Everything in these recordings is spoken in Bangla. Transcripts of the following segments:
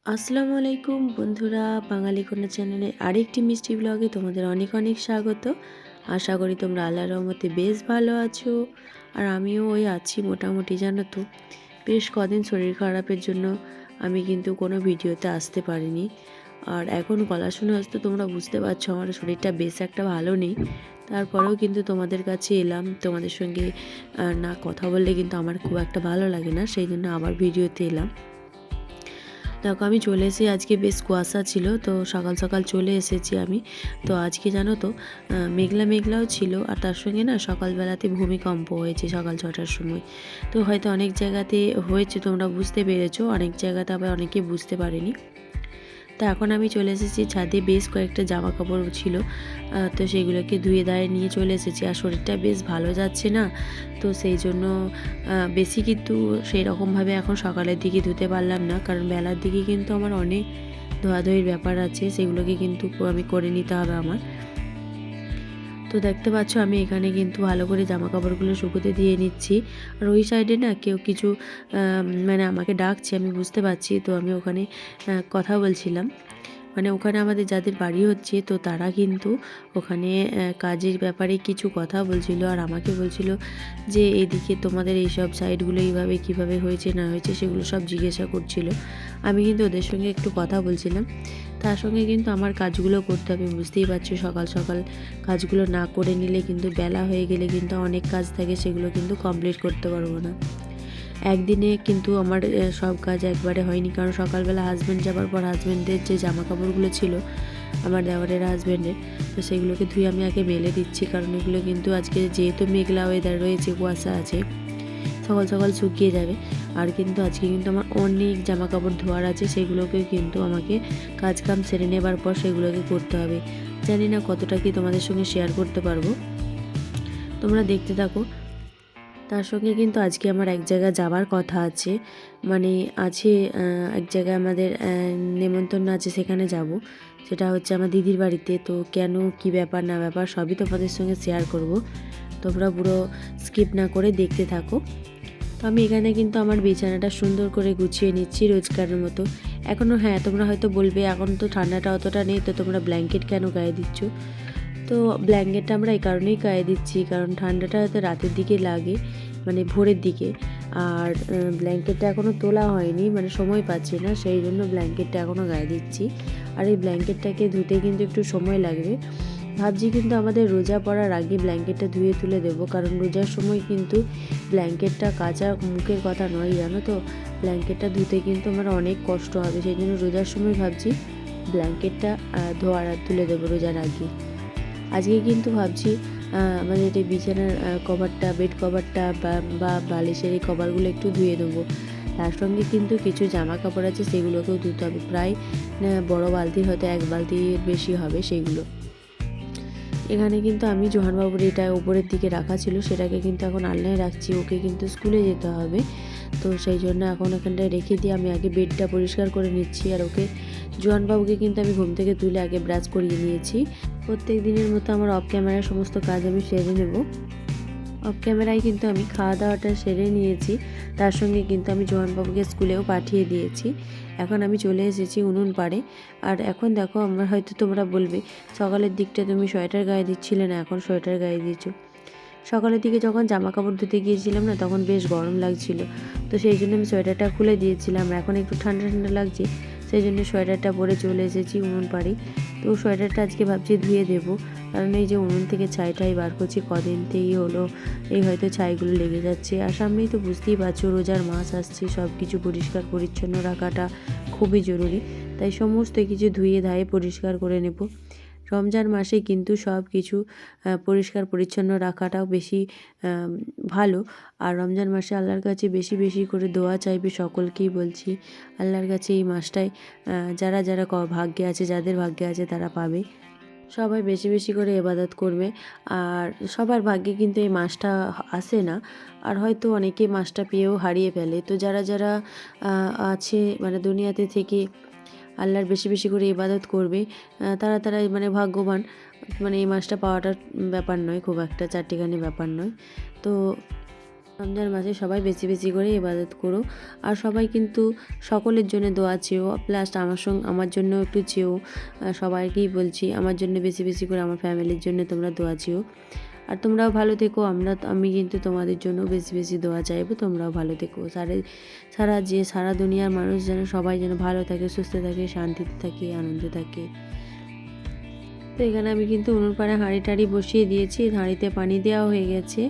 আসসালামু আলাইকুম বন্ধুরা, বাঙালি কন্যা চ্যানেলে আরেকটি মিষ্টি ব্লগে তোমাদের অনেক অনেক স্বাগত। আশা করি তোমরা আল্লাহর রহমতে বেশ ভালো আছো। আর আমিও ওই আছি মোটামুটি, জানো তো। বেশ কদিন শরীর খারাপের জন্য আমি কিন্তু কোনো ভিডিওতে আসতে পারিনি। আর এখন গলা শুনে হয়তো তোমরা বুঝতে পারছো আমার শরীরটা বেশ একটা ভালো নেই। তারপরেও কিন্তু তোমাদের কাছে এলাম, তোমাদের সঙ্গে না কথা বললে কিন্তু আমার খুব একটা ভালো লাগে না, সেই জন্য আবার ভিডিওতে এলাম। দেখো আমি চলে এসেছি, আজকে বেশ কুয়াশা ছিল, তো সকাল সকাল চলে এসেছি আমি। তো আজকে জানো তো মেঘলা মেঘলাও ছিল, আর তার সঙ্গে না সকালবেলাতে ভূমিকম্প হয়েছে সকাল 6টার সময়। তো হয়তো অনেক জায়গাতে হয়েছে, তোমরা বুঝতে পেরেছো, অনেক জায়গাতে আবার অনেকে বুঝতে পারেনি। তো এখন আমি চলে এসেছি ছাদে, বেশ কয়েকটা জামা কাপড় ছিল, তো সেগুলোকে ধুয়ে দাঁড়িয়ে নিয়ে চলে এসেছি। আর শরীরটা বেশ ভালো যাচ্ছে না, তো সেই জন্য বেশি কিন্তু সেই রকমভাবে এখন সকালের দিকে ধুতে পারলাম না, কারণ বেলার দিকে কিন্তু আমার অনেক ধোয়াধুয়ির ব্যাপার আছে, সেগুলোকে কিন্তু আমি করে নিতে হবে আমার। তো দেখতে পাচ্ছ আমি এখানে কিন্তু ভালো করে জামা কাপড়গুলো শুকোতে দিয়ে নিচ্ছি। আর ওই সাইডে না কেউ কিছু মানে আমাকে ডাকছে, আমি বুঝতে পারছি। তো আমি ওখানে কথা বলছিলাম, মানে ওখানে আমাদের যাদের বাড়ি হচ্ছে, তো তারা কিন্তু ওখানে কাজের ব্যাপারে কিছু কথা বলছিল, আর আমাকে বলছিল যে এদিকে তোমাদের এইসব সাইডগুলো এইভাবে কীভাবে হয়েছে না হয়েছে সেগুলো সব জিজ্ঞাসা করছিল। আমি কিন্তু ওদের সঙ্গে একটু কথা বলছিলাম, তার সঙ্গে কিন্তু আমার কাজগুলো করতে হবে। বুঝতেই পারছো সকাল সকাল কাজগুলো না করে নিলে কিন্তু বেলা হয়ে গেলে কিন্তু অনেক কাজ থাকে, সেগুলো কিন্তু কমপ্লিট করতে পারবো না। একদিনে কিন্তু আমার সব কাজ একবারে হয়নি, কারণ সকালবেলা হাজব্যান্ড যাবার পর হাজব্যান্ডের যে জামা কাপড়গুলো ছিল আমার দেওয়ারের হাজব্যান্ডের, তো সেগুলোকে ধুয়ে আমি আগে মেলে দিচ্ছি, কারণ এগুলো কিন্তু আজকে যেহেতু মেঘলা ওয়েদার রয়েছে, কুয়াশা আছে, সকাল সকাল শুকিয়ে যাবে। আর কিন্তু আজকে কিন্তু আমার অনেক জামা কাপড় ধোয়ার আছে, সেগুলোকে কিন্তু আমাকে কাজ কাম সেরে নেবার পর সেগুলোকে করতে হবে। জানি না কতটা কি তোমাদের সঙ্গে শেয়ার করতে পারবো, তোমরা দেখতে থাকো। তার সঙ্গে কিন্তু আজকে আমার এক জায়গায় যাওয়ার কথা আছে, মানে আছে এক জায়গায় আমাদের নেমন্তন্ন আছে, সেখানে যাব। সেটা হচ্ছে আমার দিদির বাড়িতে। তো কেন, কি ব্যাপার না ব্যাপার সবই তোমাদের সঙ্গে শেয়ার করব, তোমরা পুরো স্কিপ না করে দেখতে থাকো। তো আমি এখানে কিন্তু আমার বিছানাটা সুন্দর করে গুছিয়ে নিচ্ছি রোজকারের মতো। এখনও হ্যাঁ, তোমরা হয়তো বলবে এখন তো ঠান্ডাটা অতটা নেই, তো তোমরা ব্ল্যাঙ্কেট কেন গায়ে দিচ্ছ? তো ব্ল্যাঙ্কেটটা আমরা এই কারণেই গায়ে দিচ্ছি, কারণ ঠান্ডাটা হয়তো রাতের দিকে লাগে, মানে ভোরের দিকে। আর ব্ল্যাঙ্কেটটা এখনও তোলা হয়নি, মানে সময় পাচ্ছি না, সেই জন্য ব্ল্যাঙ্কেটটা এখনও গায়ে দিচ্ছি। আর এই ব্ল্যাঙ্কেটটাকে ধুতে কিন্তু একটু সময় লাগবে। ভাবছি কিন্তু আমাদের রোজা পড়ার আগে ব্ল্যাঙ্কেটটা ধুয়ে তুলে দেবো, কারণ রোজার সময় কিন্তু ব্ল্যাঙ্কেটটা কাচা মুখের কথা নয়, জানো তো। ব্ল্যাঙ্কেটটা ধুতে কিন্তু আমার অনেক কষ্ট হবে, সেই জন্য রোজার সময় ভাবছি ব্ল্যাঙ্কেটটা ধোয়ার আর তুলে দেবো রোজার আগে। আজকে কিন্তু ভাবছি আমাদের এই বিছানার কভারটা, বেড কভারটা বা বালিশের এই কভারগুলো একটু ধুয়ে দেবো। তার সঙ্গে কিন্তু কিছু জামা কাপড় আছে, সেগুলোকেও ধুতে হবে। প্রায় বড় বালতির হয়তো 1 বালতির বেশি হবে সেগুলো। এখানে কিন্তু আমি জোহানবাবুর এটা উপরের দিকে রাখা ছিল, সেটাকে কিন্তু এখন আলনায় রাখছি, ওকে কিন্তু স্কুলে যেতে হবে। তো সেই জন্য এখন এখানটায় রেখে দিয়ে আমি আগে বেডটা পরিষ্কার করে নিচ্ছি। আর ওকে, জোহানবাবুকে কিন্তু আমি ঘুম থেকে তুলে আগে ব্রাশ করিয়ে নিয়েছি। প্রত্যেক দিনের মতো আমার অফ ক্যামেরার সমস্ত কাজ আমি সেরে নেব। অফ ক্যামেরায় কিন্তু আমি খাওয়া দাওয়াটা সেরে নিয়েছি, তার সঙ্গে কিন্তু আমি জোহানবাবুকে স্কুলেও পাঠিয়ে দিয়েছি। এখন আমি চলে এসেছি উনুন পাড়ে। আর এখন দেখো, আমরা হয়তো তোমরা বলবে সকালের দিকটা তুমি সোয়েটার গায়ে দিচ্ছিলে না, এখন সোয়েটার গায়ে দিয়েছো। সকালের দিকে যখন জামা কাপড় ধুতে গিয়েছিলাম না, তখন বেশ গরম লাগছিল, তো সেই জন্য আমি সোয়েটারটা খুলে দিয়েছিলাম। এখন একটু ঠান্ডা ঠান্ডা লাগছে, সেই জন্য সোয়েটারটা পরে চলে এসেছি উনুন পাড়ে। তো সোয়েটারটা আজকে ভাবছি ধুয়ে দেবো, কারণ এই যে উনুন থেকে ছাইটাই বার করছি, কদিনতেই হলো এই হয়তো ছাইগুলো লেগে যাচ্ছে। আর সামনেই তো বুঝতেই পারছো রোজার মাস আসছে, সব কিছু পরিষ্কার পরিচ্ছন্ন রাখাটা খুবই জরুরি, তাই সমস্ত কিছু ধুয়ে ধায়ে পরিষ্কার করে নেব। রমজান মাসে কিন্তু সব কিছু পরিষ্কার পরিচ্ছন্ন রাখাটাও বেশি ভালো। আর রমজান মাসে আল্লাহর কাছে বেশি বেশি করে দোয়া চাইবে, সকলকেই বলছি। আল্লাহর কাছে এই মাসটায় যারা যারা ভাগ্যে আছে, যাদের ভাগ্যে আছে তারা পাবে। সবাই বেশি বেশি করে ইবাদত করবে। আর সবার ভাগ্যে কিন্তু এই মাসটা আসে না, আর হয়তো অনেকে মাসটা পেয়েও হারিয়ে ফেলে। তো যারা যারা আছে মানে দুনিয়াতে থেকে আল্লাহর বেশি বেশি করে ইবাদত করবে, তারা তারা মানে ভাগ্যবান। মানে এই মাসটা পাওয়াটা ব্যাপার নয়, খুব একটা চারটিখানি ব্যাপার নয়। তো রমজান মাসে সবাই বেশি বেশি করে ইবাদত করো, আর সবাই কিন্তু সকলের জন্য দোয়া চেয়েও, প্লাস আমার জন্য একটু চেয়েও। সবাইকেই বলছি আমার জন্য বেশি বেশি করে, আমার ফ্যামিলির জন্য তোমরা দোয়া চেয়েও। আর তোমরাও ভালো থেকো, আমি কিন্তু তোমাদের জন্য বেশি বেশি দোয়া চাইবো, তোমরাও ভালো থেকো। সারা দুনিয়ার মানুষ যেন সবাই যেন ভালো থাকে, সুস্থ থাকে, শান্তিতে থাকে, আনন্দে থাকে। তো এখানে আমি কিন্তু উনুন পাড়ে হাঁড়ি টাড়ি বসিয়ে দিয়েছি, হাঁড়িতে পানি দেওয়া হয়ে গেছে।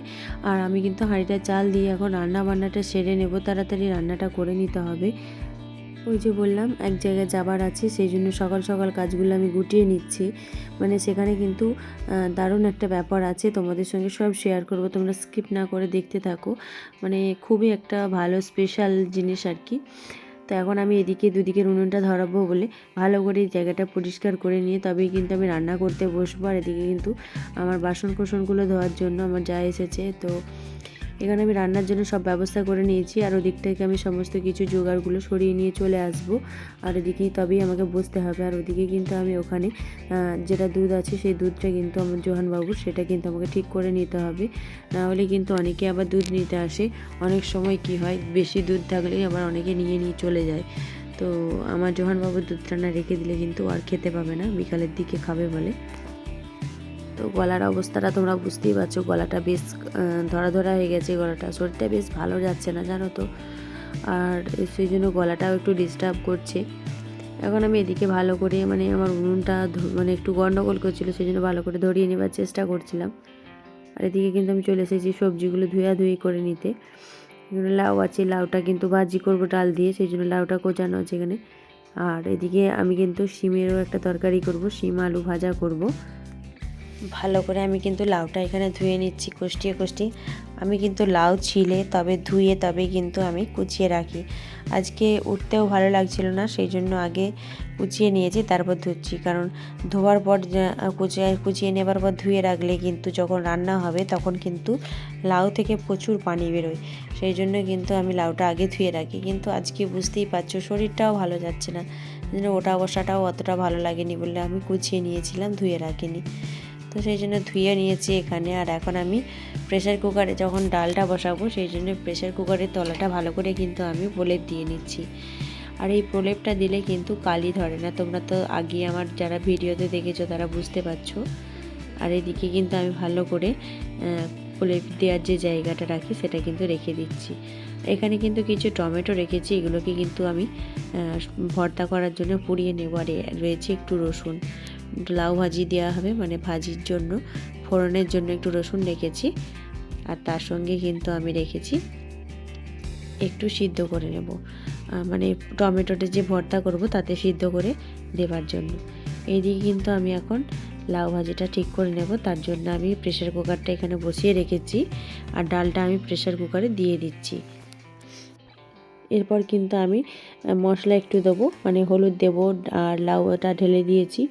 আর আমি কিন্তু হাঁড়িটা চাল দিয়ে এখন রান্না বান্নাটা সেরে নেব, তাড়াতাড়ি রান্নাটা করে নিতে হবে। ওই যে বললাম এক জায়গায় যাবার আছে, সেই জন্য সকাল সকাল কাজগুলো আমি গুটিয়ে নিচ্ছি। মানে সেখানে কিন্তু দারুণ একটা ব্যাপার আছে, তোমাদের সঙ্গে সব শেয়ার করব, তোমরা স্কিপ না করে দেখতে থাকো। মানে খুবই একটা ভালো স্পেশাল জিনিস আর কি। তো এখন আমি এদিকে দুদিকের উনুনটা ধরাবো বলে ভালো করে জায়গাটা পরিষ্কার করে নিয়ে তবেই কিন্তু আমি রান্না করতে বসবো। আর এদিকে কিন্তু আমার বাসন কোসনগুলো ধোয়ার জন্য আমার যা এসেছে, তো এখানে আমি রান্নার জন্য সব ব্যবস্থা করে নিয়েছি। আর ওদিক থেকে আমি সমস্ত কিছু জোগাড়গুলো সরিয়ে নিয়ে চলে আসব। আর এদিকেই তবেই আমাকে বসতে হবে। আর ওদিকে কিন্তু আমি ওখানে যেটা দুধ আছে সেই দুধটা কিন্তু আমার জোহানবাবুর, সেটা কিন্তু আমাকে ঠিক করে নিতে হবে, না হলে কিন্তু অনেকে আবার দুধ নিতে আসে। অনেক সময় কি হয়, বেশি দুধ থাকলেই আবার অনেকে নিয়ে চলে যায়। তো আমার জোহানবাবুর দুধটা না রেখে দিলে কিন্তু আর খেতে পাবে না, বিকালের দিকে খাবে বলে। তো গলার অবস্থাটা তোমরা বুঝতেই পারছো, গলাটা বেশ ধরা ধরা হয়ে গেছে, গলাটা শরীরটা বেশ ভালো যাচ্ছে না জানো তো। আর সেই জন্য গলাটাও একটু ডিস্টার্ব করছে। এখন আমি এদিকে ভালো করে মানে আমার উনুনটা মানে একটু গন্ডগোল করছিলো, সেই জন্য ভালো করে ধরিয়ে নেবার চেষ্টা করছিলাম। আর এদিকে কিন্তু আমি চলে এসেছি সবজিগুলো ধুয়াধুয়ি করে নিতে। লাউ আছে, লাউটা কিন্তু ভাজি করব ডাল দিয়ে, সেই জন্য লাউটা কোচানো আছে এখানে। আর এদিকে আমি কিন্তু শিমেরও একটা তরকারি করব, শিম আলু ভাজা করব। ভালো করে আমি কিন্তু লাউটা এখানে ধুয়ে নিচ্ছি কষ্টিয়ে। আমি কিন্তু লাউ ছিলে তবে ধুয়ে তবে কিন্তু আমি কুচিয়ে রাখি। আজকে উঠতেও ভালো লাগছিল না, সেই জন্য আগে কুচিয়ে নিয়েছি, তারপর ধুচ্ছি। কারণ ধোয়ার পর কুচিয়ে নেবার পর ধুয়ে রাখলে কিন্তু যখন রান্না হবে তখন কিন্তু লাউ থেকে প্রচুর পানি বেরোয়, সেই জন্য কিন্তু আমি লাউটা আগে ধুয়ে রাখি। কিন্তু আজকে বুঝতেই পারছো শরীরটাও ভালো যাচ্ছে না, ওঠা বসাটাও অতটা ভালো লাগেনি বলে আমি কুচিয়ে নিয়েছিলাম, ধুয়ে রাখিনি। তো সেই জন্য ধুয়ে নিয়েছি এখানে। আর এখন আমি প্রেসার কুকারে যখন ডালটা বসাবো, সেই জন্য প্রেসার কুকারের তলাটা ভালো করে কিন্তু আমি প্রলেপ দিয়ে নিচ্ছি। আর এই প্রলেপটা দিলে কিন্তু কালি ধরে না, তোমরা তো আগে আমার যারা ভিডিওতে দেখেছো তারা বুঝতে পারছো। আর এদিকে কিন্তু আমি ভালো করে প্রলেপ দেওয়ার যে জায়গাটা রাখি সেটা কিন্তু রেখে দিচ্ছি। এখানে কিন্তু কিছু টমেটো রেখেছি, এগুলোকে কিন্তু আমি ভর্তা করার জন্য পুড়িয়ে নেব। আর রয়েছে একটু রসুন, লাউ ভাজি দেওয়া হবে, মানে ভাজির জন্য ফোড়নের জন্য একটু রসুন রেখেছি। আর তার সঙ্গে কিন্তু আমি রেখেছি একটু সিদ্ধ করে নেব, মানে টমেটোটা যে ভর্তা করব তাতে সিদ্ধ করে দেবার জন্য। এইদিকে কিন্তু আমি এখন লাউ ভাজিটা ঠিক করে নেব, তার জন্য আমি প্রেসার কুকারটা এখানে বসিয়ে রেখেছি। আর ডালটা আমি প্রেসার কুকারে দিয়ে দিচ্ছি। এরপর কিন্তু আমি মশলা একটু দেবো, মানে হলুদ দেবো। আর লাউটা ঢেলে দিয়েছি,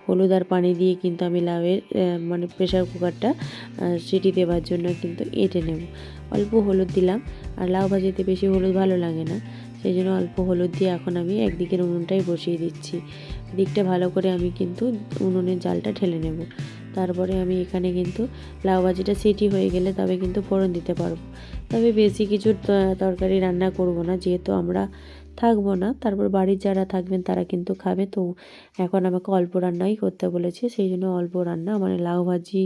হলুদ আর পানি দিয়ে কিন্তু আমি লাউয়ের মানে প্রেসার কুকারটা সিটি দেওয়ার জন্য কিন্তু এঁটে নেব। অল্প হলুদ দিলাম, আর লাউ ভাজিতে বেশি হলুদ ভালো লাগে না, সেই জন্য অল্প হলুদ দিয়ে এখন আমি একদিকের উনুনটাই বসিয়ে দিচ্ছি। দিকটা ভালো করে আমি কিন্তু উনুনের জালটা ঢেলে নেব। তারপরে আমি এখানে কিন্তু লাউ ভাজিটা সিটি হয়ে গেলে তবে কিন্তু ফোড়ন দিতে পারবো। তবে বেশি কিছু তরকারি রান্না করব না, যেহেতু আমরা থাকবো না, তারপর বাড়ির যারা থাকবেন তারা কিন্তু খাবে। তো এখন আমাকে অল্প রান্নাই করতে বলেছে, সেই জন্য অল্প রান্না, মানে লাউ ভাজি,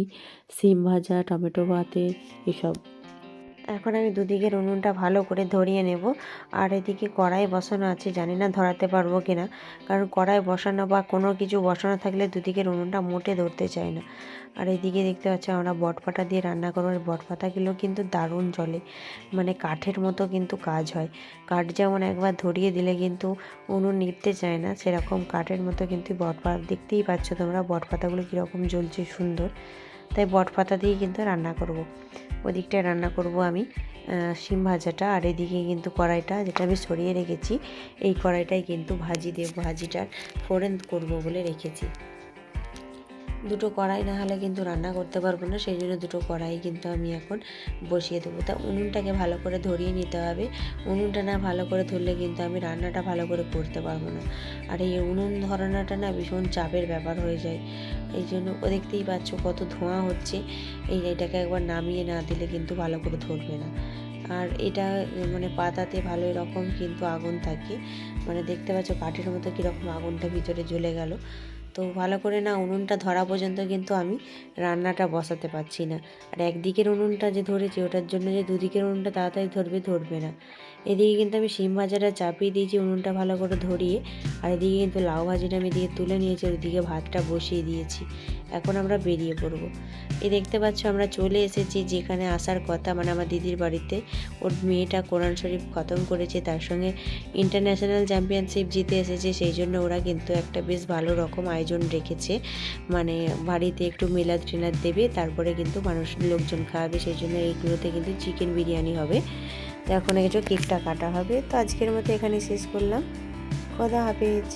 সিম ভাজা, টমেটো ভাতে এসব। এখন আমি দুদিকের উনুনটা ভালো করে ধরিয়ে নেব। আর এদিকে কড়াই বসানো আছে, জানি না ধরাতে পারবো কিনা, কারণ কড়াই বসানো বা কোনো কিছু বসানো থাকলে দুদিকের উনুনটা মোটে ধরতে চায় না। আর এদিকে দেখতে পাচ্ছি আমরা বটপাতা দিয়ে রান্না করবো। আর বটপাতাগুলো কিন্তু দারুণ জ্বলে, মানে কাঠের মতো কিন্তু কাজ হয়। কাঠ যেমন একবার ধরিয়ে দিলে কিন্তু উনুন নিভতে চায় না, সেরকম কাঠের মতো কিন্তু বটপাতা, দেখতেই পাচ্ছ তোমরা বটপাতাগুলো কীরকম জ্বলছে সুন্দর। তাই বটপাতা দিয়ে কিন্তু রান্না করব। ওদিকটায় রান্না করব আমি শিম ভাজাটা। আর এদিকে কিন্তু কড়াইটা যেটা আমি সরিয়ে রেখেছি, এই কড়াইটাই কিন্তু ভাজিটার ফোড়ন করব বলে রেখেছি। দুটো কড়াই না হলে কিন্তু রান্না করতে পারবো না, সেই জন্য দুটো কড়াই কিন্তু আমি এখন বসিয়ে দেবো। তা উনুনটাকে ভালো করে ধরিয়ে নিতে হবে, উনুনটা না ভালো করে ধরলে কিন্তু আমি রান্নাটা ভালো করে করতে পারবো না। আর এই উনুন ধরানোটা না ভীষণ চাপের ব্যাপার হয়ে যায়, এই জন্য দেখতেই পাচ্ছ কত ধোঁয়া হচ্ছে। এটাকে একবার নামিয়ে না দিলে কিন্তু ভালো করে ধরবে না, আর এটা মানে পাতাতে ভালো রকম কিন্তু আগুন থাকে, মানে দেখতে পাচ্ছ কাঠের মতো কীরকম আগুনটা ভিতরে জ্বলে গেল। তো ভালো করে না উনুনটা ধরা পর্যন্ত কিন্তু আমি রান্নাটা বসাতে পারছি না। আর একদিকের উনুনটা যে ধরেছি ওটার জন্য যে দুদিকের উনুনটা তাড়াতাড়ি ধরবে না। এদিকে কিন্তু আমি শিম ভাজাটা চাপিয়ে দিয়েছি উনুনটা ভালো করে ধরিয়ে, আর এদিকে কিন্তু লাউ ভাজিটা আমি এদিকে তুলে নিয়েছি, ওইদিকে ভাতটা বসিয়ে দিয়েছি। এখন আমরা বেরিয়ে পড়বো। এই দেখতে পাচ্ছ আমরা চলে এসেছি যেখানে আসার কথা, মানে আমার দিদির বাড়িতে। ওর মেয়েটা কোরআন শরীফ খতম করেছে, তার সঙ্গে ইন্টারন্যাশনাল চ্যাম্পিয়নশিপ জিতে এসেছে, সেই জন্য ওরা কিন্তু একটা বেশ ভালো রকম আয়োজন রেখেছে। মানে বাড়িতে একটু মিলাদ টিলাদ দেবে, তারপরে কিন্তু লোকজন খাওয়াবে, সেই জন্য এইগুলোতে কিন্তু চিকেন বিরিয়ানি হবে। তো এখন একটু কেকটা কাটা হবে। তো আজকের মতো এখানে শেষ করলাম। খোদা হাফেজ।